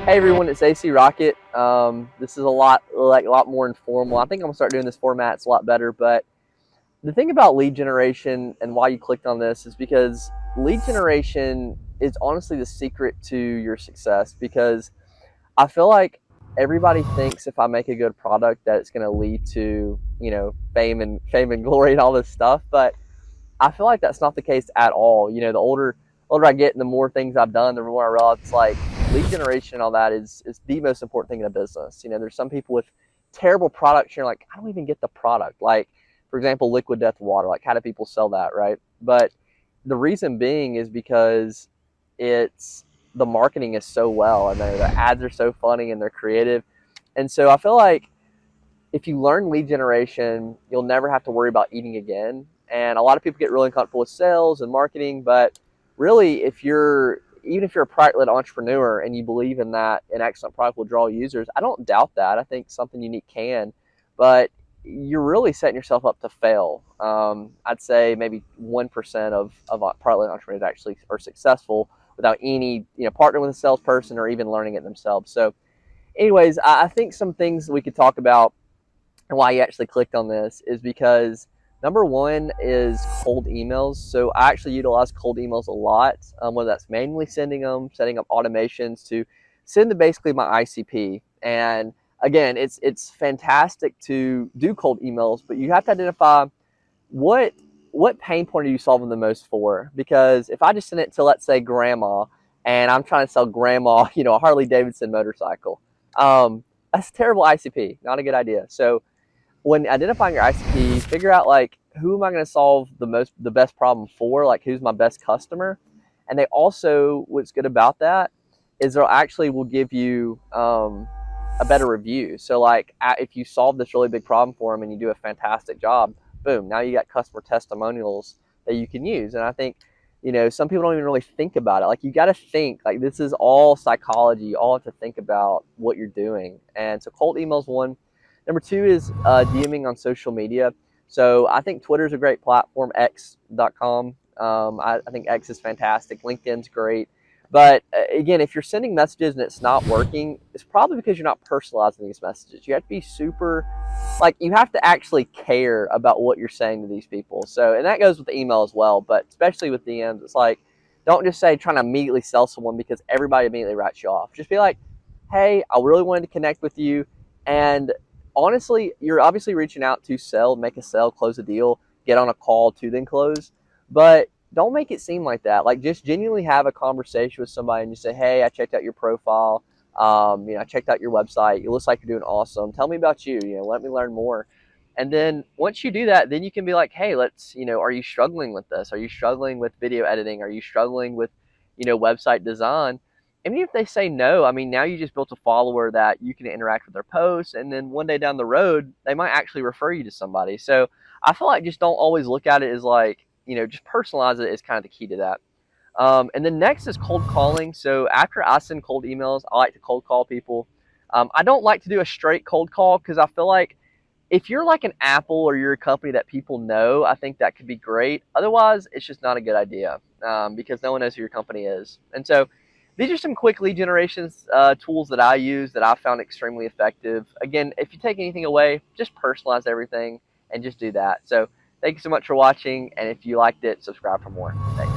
Hey everyone, it's AC Rocket. This is a lot more informal. I think I'm gonna start doing this format. It's a lot better. But the thing about lead generation and why you clicked on this is because lead generation is honestly the secret to your success. Because I feel like everybody thinks if I make a good product that it's gonna lead to fame and glory and all this stuff. But I feel like that's not the case at all. The older I get and the more things I've done, the more I realize it's like lead generation and all that is the most important thing in a business. There's some people with terrible products, you're like, I don't even get the product. Like, for example, liquid death water. Like, how do people sell that, right? But the reason being is because it's the marketing is so well and the ads are so funny and they're creative. And so I feel like if you learn lead generation, you'll never have to worry about eating again. And a lot of people get really uncomfortable with sales and marketing, but really, even if you're a product-led entrepreneur and you believe in that an excellent product will draw users, I don't doubt that. I think something unique can, but you're really setting yourself up to fail. I'd say maybe 1% of product-led entrepreneurs actually are successful without any partnering with a salesperson or even learning it themselves. So, anyways, I think some things we could talk about and why you actually clicked on this is because number one is cold emails. So I actually utilize cold emails a lot, whether that's manually sending them, setting up automations to send to basically my ICP. And again, it's fantastic to do cold emails, but you have to identify what pain point are you solving the most for? Because if I just send it to, let's say, grandma, and I'm trying to sell grandma, a Harley Davidson motorcycle, that's a terrible ICP, not a good idea. So when identifying your ICP, figure out like who am I going to solve the best problem for, like who's my best customer. And they also, what's good about that is they'll actually will give you a better review. So like if you solve this really big problem for them and you do a fantastic job, boom, now you got customer testimonials that you can use. And I think some people don't even really think about it. Like, you got to think, like, this is all psychology. You all have to think about what you're doing. And so cold emails, one. Number two is DMing on social media. So I think Twitter is a great platform, x.com. I think X is fantastic. LinkedIn's great. But again, if you're sending messages and it's not working, it's probably because you're not personalizing these messages. You have to be super, like, you have to actually care about what you're saying to these people. So, and that goes with the email as well, but especially with DMs, it's like, don't just say trying to immediately sell someone because everybody immediately writes you off. Just be like, hey, I really wanted to connect with you. And honestly, you're obviously reaching out to sell, make a sale, close a deal, get on a call to then close. But don't make it seem like that. Like, just genuinely have a conversation with somebody and just say, hey, I checked out your profile. I checked out your website. It looks like you're doing awesome. Tell me about you. Let me learn more. And then once you do that, then you can be like, hey, are you struggling with this? Are you struggling with video editing? Are you struggling with, website design? Even if they say no, I mean, now you just built a follower that you can interact with their posts, and then one day down the road, they might actually refer you to somebody. So I feel like just don't always look at it as like, just personalize it is kind of the key to that. And then next is cold calling. So after I send cold emails, I like to cold call people. I don't like to do a straight cold call because I feel like if you're like an Apple or you're a company that people know, I think that could be great. Otherwise, it's just not a good idea because no one knows who your company is. And so these are some quick lead generations tools that I use that I found extremely effective. Again, if you take anything away, just personalize everything and just do that. So thank you so much for watching. And if you liked it, subscribe for more. Thanks.